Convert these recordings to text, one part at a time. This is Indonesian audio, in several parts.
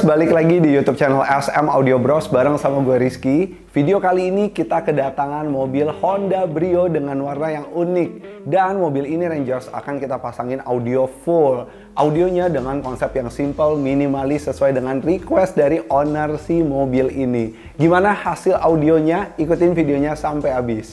balik lagi di YouTube channel SM Audio Bros bareng sama gue Rizky. Video kali ini kita kedatangan mobil Honda Brio dengan warna yang unik. Dan mobil ini Rangers akan kita pasangin audio full. Audionya dengan konsep yang simple, minimalis sesuai dengan request dari owner si mobil ini. Gimana hasil audionya? Ikutin videonya sampai habis.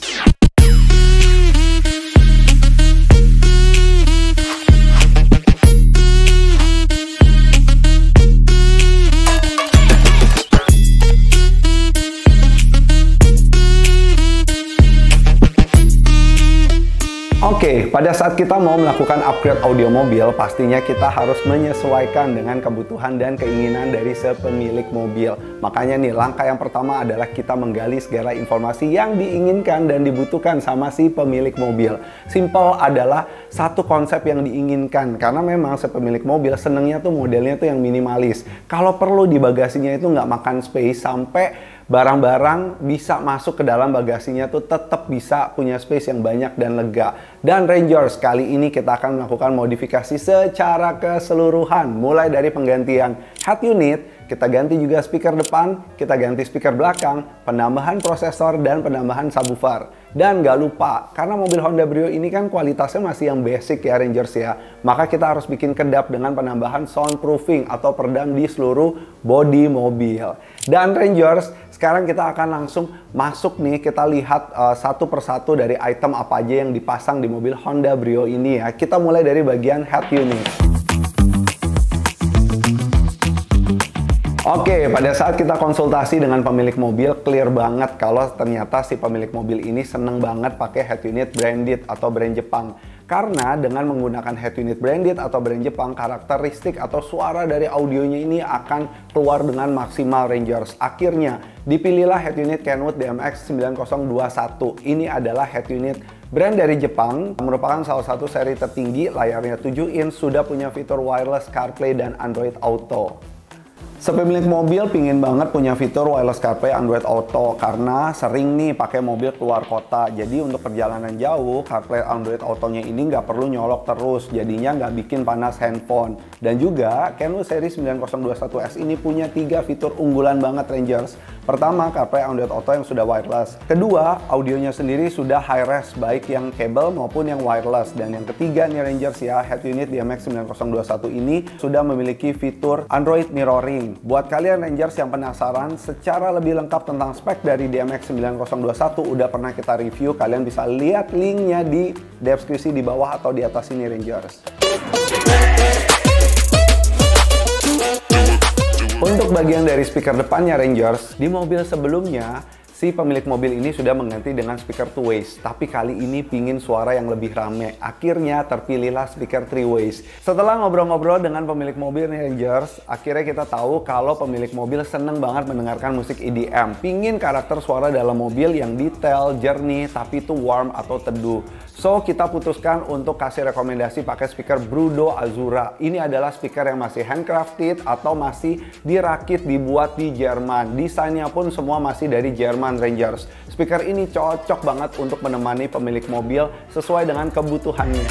Oke, pada saat kita mau melakukan upgrade audio mobil, pastinya kita harus menyesuaikan dengan kebutuhan dan keinginan dari sepemilik mobil. Makanya nih, langkah yang pertama adalah kita menggali segala informasi yang diinginkan dan dibutuhkan sama si pemilik mobil. Simple adalah satu konsep yang diinginkan, karena memang sepemilik mobil senengnya tuh modelnya tuh yang minimalis. Kalau perlu di bagasinya itu nggak makan space, sampai barang-barang bisa masuk ke dalam bagasinya tuh tetap bisa punya space yang banyak dan lega. Dan Rangers, kali ini kita akan melakukan modifikasi secara keseluruhan. Mulai dari penggantian head unit, kita ganti juga speaker depan, kita ganti speaker belakang, penambahan prosesor, dan penambahan subwoofer. Dan gak lupa, karena mobil Honda Brio ini kan kualitasnya masih yang basic ya Rangers ya, maka kita harus bikin kedap dengan penambahan soundproofing atau peredam di seluruh bodi mobil. Dan Rangers, sekarang kita akan langsung masuk nih, kita lihat satu persatu dari item apa aja yang dipasang di mobil Honda Brio ini ya. Kita mulai dari bagian head unit. Oke, pada saat kita konsultasi dengan pemilik mobil, clear banget kalau ternyata si pemilik mobil ini seneng banget pakai head unit branded atau brand Jepang. Karena dengan menggunakan head unit branded atau brand Jepang, karakteristik atau suara dari audionya ini akan keluar dengan maksimal Rangers. Akhirnya, dipilihlah head unit Kenwood DMX 9021. Ini adalah head unit brand dari Jepang, merupakan salah satu seri tertinggi, layarnya 7 inch, sudah punya fitur wireless CarPlay dan Android Auto. Sepemilik mobil pingin banget punya fitur wireless CarPlay Android Auto karena sering nih pakai mobil keluar kota. Jadi untuk perjalanan jauh, CarPlay Android Auto-nya ini nggak perlu nyolok terus, jadinya nggak bikin panas handphone. Dan juga Kenwood seri 9021S ini punya 3 fitur unggulan banget Rangers. Pertama, CarPlay Android Auto yang sudah wireless. Kedua, audionya sendiri sudah high res, baik yang kabel maupun yang wireless. Dan yang ketiga nih Rangers ya, head unit DMX 9021 ini sudah memiliki fitur Android Mirroring. Buat kalian Rangers yang penasaran secara lebih lengkap tentang spek dari DMX 9021, udah pernah kita review, kalian bisa lihat linknya di deskripsi di bawah atau di atas ini Rangers. Untuk bagian dari speaker depannya Rangers, di mobil sebelumnya si pemilik mobil ini sudah mengganti dengan speaker 2-ways, tapi kali ini pingin suara yang lebih rame. Akhirnya terpilihlah speaker 3-ways. Setelah ngobrol-ngobrol dengan pemilik mobil Rangers, akhirnya kita tahu kalau pemilik mobil seneng banget mendengarkan musik EDM. Pingin karakter suara dalam mobil yang detail, jernih, tapi itu warm atau teduh. So, kita putuskan untuk kasih rekomendasi pakai speaker Brudo Azura. Ini adalah speaker yang masih handcrafted atau masih dirakit, dibuat di Jerman. Desainnya pun semua masih dari Jerman Rangers. Speaker ini cocok banget untuk menemani pemilik mobil sesuai dengan kebutuhannya.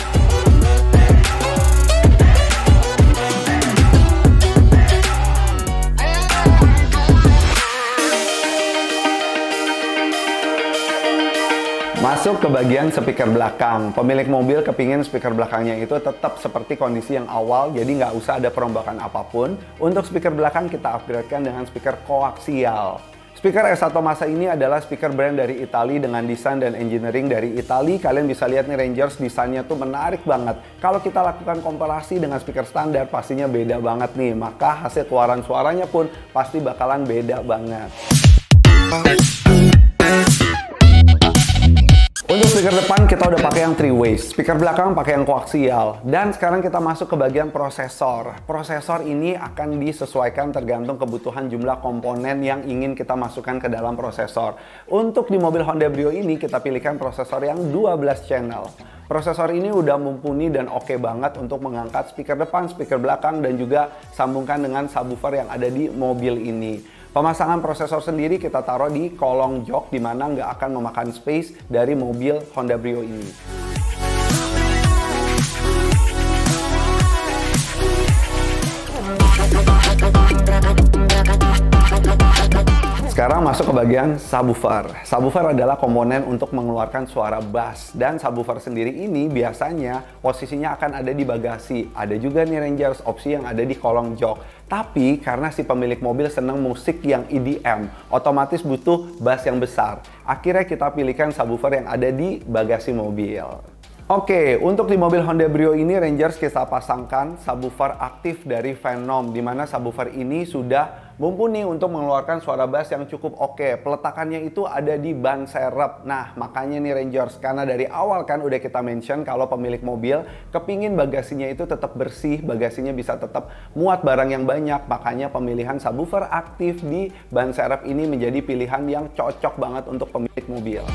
Masuk ke bagian speaker belakang. Pemilik mobil kepingin speaker belakangnya itu tetap seperti kondisi yang awal, jadi nggak usah ada perombakan apapun. Untuk speaker belakang kita upgradekan dengan speaker koaksial. Speaker S1 Masa ini adalah speaker brand dari Italia dengan desain dan engineering dari Italia. Kalian bisa lihat nih Rangers, desainnya tuh menarik banget. Kalau kita lakukan komparasi dengan speaker standar, pastinya beda banget nih. Maka hasil keluaran suaranya pun pasti bakalan beda banget. Untuk speaker depan kita udah pakai yang 3-ways, speaker belakang pakai yang koaksial. Dan sekarang kita masuk ke bagian prosesor. Prosesor ini akan disesuaikan tergantung kebutuhan jumlah komponen yang ingin kita masukkan ke dalam prosesor. Untuk di mobil Honda Brio ini kita pilihkan prosesor yang 12 channel. Prosesor ini udah mumpuni dan oke banget untuk mengangkat speaker depan, speaker belakang, dan juga sambungkan dengan subwoofer yang ada di mobil ini. Pemasangan prosesor sendiri kita taruh di kolong jok, di mana nggak akan memakan space dari mobil Honda Brio ini. Sekarang masuk ke bagian subwoofer. Subwoofer adalah komponen untuk mengeluarkan suara bass. Dan subwoofer sendiri ini biasanya posisinya akan ada di bagasi. Ada juga nih Rangers opsi yang ada di kolong jok. Tapi karena si pemilik mobil senang musik yang EDM, otomatis butuh bass yang besar. Akhirnya kita pilihkan subwoofer yang ada di bagasi mobil. Oke, untuk di mobil Honda Brio ini Rangers kita pasangkan subwoofer aktif dari Venom, di mana subwoofer ini sudah mumpuni untuk mengeluarkan suara bass yang cukup oke. Peletakannya itu ada di ban serep. Nah, makanya nih Rangers, karena dari awal kan udah kita mention kalau pemilik mobil kepingin bagasinya itu tetap bersih, bagasinya bisa tetap muat barang yang banyak. Makanya pemilihan subwoofer aktif di ban serep ini menjadi pilihan yang cocok banget untuk pemilik mobil.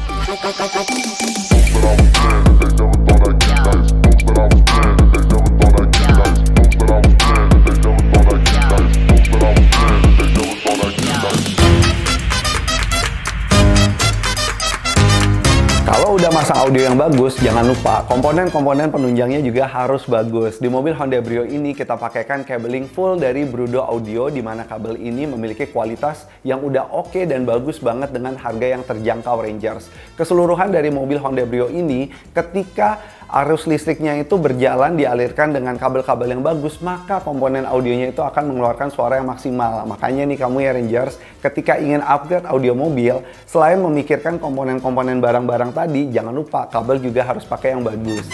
Kalau udah masang audio yang bagus, jangan lupa komponen-komponen penunjangnya juga harus bagus. Di mobil Honda Brio ini kita pakaikan cabeling full dari Brudo Audio, di mana kabel ini memiliki kualitas yang udah oke dan bagus banget dengan harga yang terjangkau Rangers. Keseluruhan dari mobil Honda Brio ini, ketika arus listriknya itu berjalan dialirkan dengan kabel-kabel yang bagus, maka komponen audionya itu akan mengeluarkan suara yang maksimal. Makanya nih kamu ya Rangers, ketika ingin upgrade audio mobil, selain memikirkan komponen-komponen barang-barang tadi, jangan lupa kabel juga harus pakai yang bagus.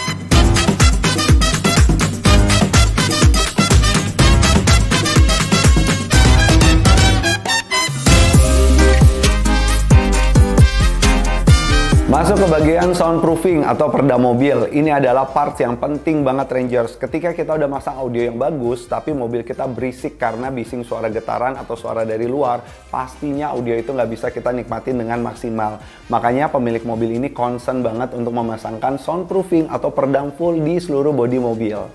Masuk ke bagian soundproofing atau peredam mobil. Ini adalah part yang penting banget Rangers. Ketika kita udah masang audio yang bagus, tapi mobil kita berisik karena bising suara getaran atau suara dari luar, pastinya audio itu nggak bisa kita nikmatin dengan maksimal. Makanya pemilik mobil ini concern banget untuk memasangkan soundproofing atau peredam full di seluruh bodi mobil.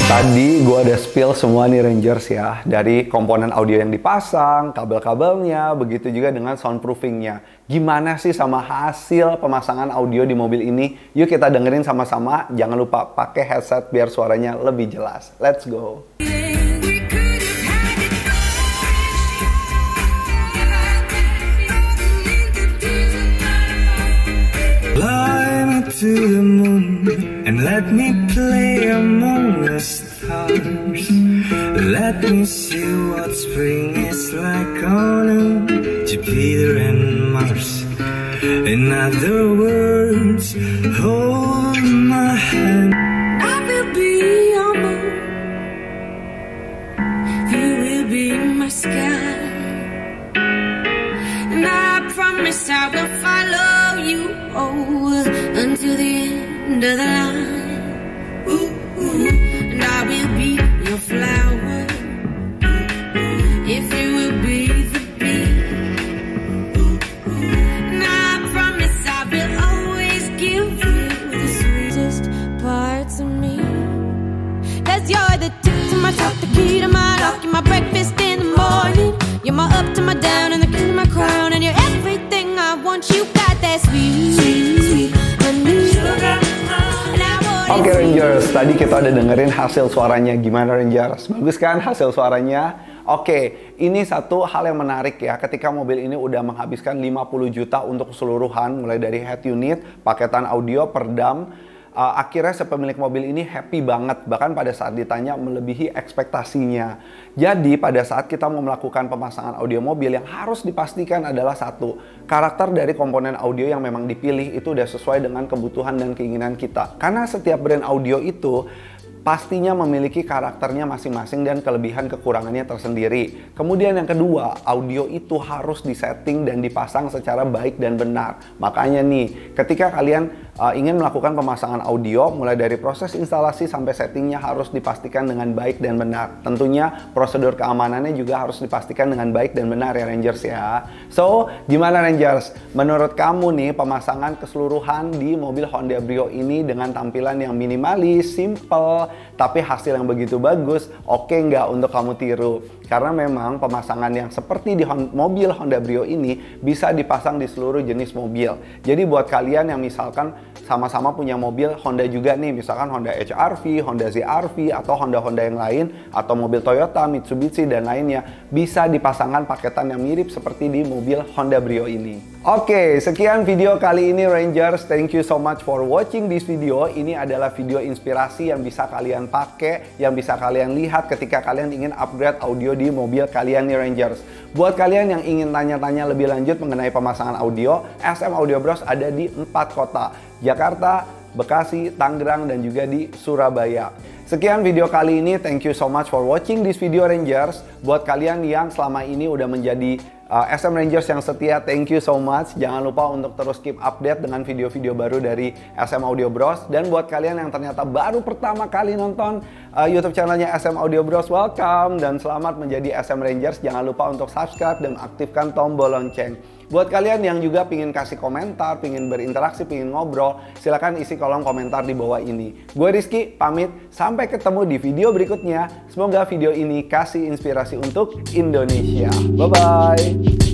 Tadi gue ada spill semua nih Rangers ya, dari komponen audio yang dipasang, kabel-kabelnya, begitu juga dengan soundproofingnya. Gimana sih sama hasil pemasangan audio di mobil ini? Yuk kita dengerin sama-sama, jangan lupa pakai headset biar suaranya lebih jelas. Let's go! To the moon and let me play among the stars. Let me see what spring is like on Jupiter and Mars. In other words, hold my hand. I will be your moon. You will be my sky. And I promise I will follow you until the end of the line. And I will be your flower if you will be the bee. And I promise I will always give you the sweetest parts of me. 'Cause you're the tip to my top, the key to my lock, you're my breakfast in the morning. You're my up to my down and the king of my crown. And you're everything I want, you got that sweet honey. Oke Rangers, tadi kita udah dengerin hasil suaranya. Gimana Rangers? Bagus kan hasil suaranya? Oke, ini satu hal yang menarik ya. Ketika mobil ini udah menghabiskan 50 juta untuk keseluruhan, mulai dari head unit, paketan audio, peredam, akhirnya si pemilik mobil ini happy banget. Bahkan pada saat ditanya melebihi ekspektasinya. Jadi pada saat kita mau melakukan pemasangan audio mobil, yang harus dipastikan adalah satu, karakter dari komponen audio yang memang dipilih itu udah sesuai dengan kebutuhan dan keinginan kita. Karena setiap brand audio itu pastinya memiliki karakternya masing-masing dan kelebihan kekurangannya tersendiri. Kemudian yang kedua, audio itu harus disetting dan dipasang secara baik dan benar. Makanya nih, ketika kalian ingin melakukan pemasangan audio, mulai dari proses instalasi sampai settingnya harus dipastikan dengan baik dan benar. Tentunya prosedur keamanannya juga harus dipastikan dengan baik dan benar ya Rangers ya. So, gimana Rangers? Menurut kamu nih pemasangan keseluruhan di mobil Honda Brio ini dengan tampilan yang minimalis, simple, tapi hasil yang begitu bagus, oke nggak untuk kamu tiru? Karena memang pemasangan yang seperti di mobil Honda Brio ini bisa dipasang di seluruh jenis mobil. Jadi buat kalian yang misalkan sama-sama punya mobil Honda juga nih, misalkan Honda HR-V, Honda ZR-V, atau Honda-Honda yang lain, atau mobil Toyota, Mitsubishi, dan lainnya, bisa dipasangkan paketan yang mirip seperti di mobil Honda Brio ini. Oke, sekian video kali ini Rangers. Thank you so much for watching this video. Ini adalah video inspirasi yang bisa kalian pakai, yang bisa kalian lihat ketika kalian ingin upgrade audio di mobil kalian nih Rangers. Buat kalian yang ingin tanya-tanya lebih lanjut mengenai pemasangan audio, SM Audio Bros ada di 4 kota. Jakarta, Bekasi, Tangerang, dan juga di Surabaya. Sekian video kali ini. Thank you so much for watching this video Rangers. Buat kalian yang selama ini udah menjadi SM Rangers yang setia, thank you so much. Jangan lupa untuk terus keep update dengan video-video baru dari SM Audio Bros. Dan buat kalian yang ternyata baru pertama kali nonton YouTube channelnya SM Audio Bros, welcome dan selamat menjadi SM Rangers. Jangan lupa untuk subscribe dan aktifkan tombol lonceng. Buat kalian yang juga pingin kasih komentar, pingin berinteraksi, pingin ngobrol, silakan isi kolom komentar di bawah ini. Gue Rizky, pamit. Sampai ketemu di video berikutnya. Semoga video ini kasih inspirasi untuk Indonesia. Bye-bye.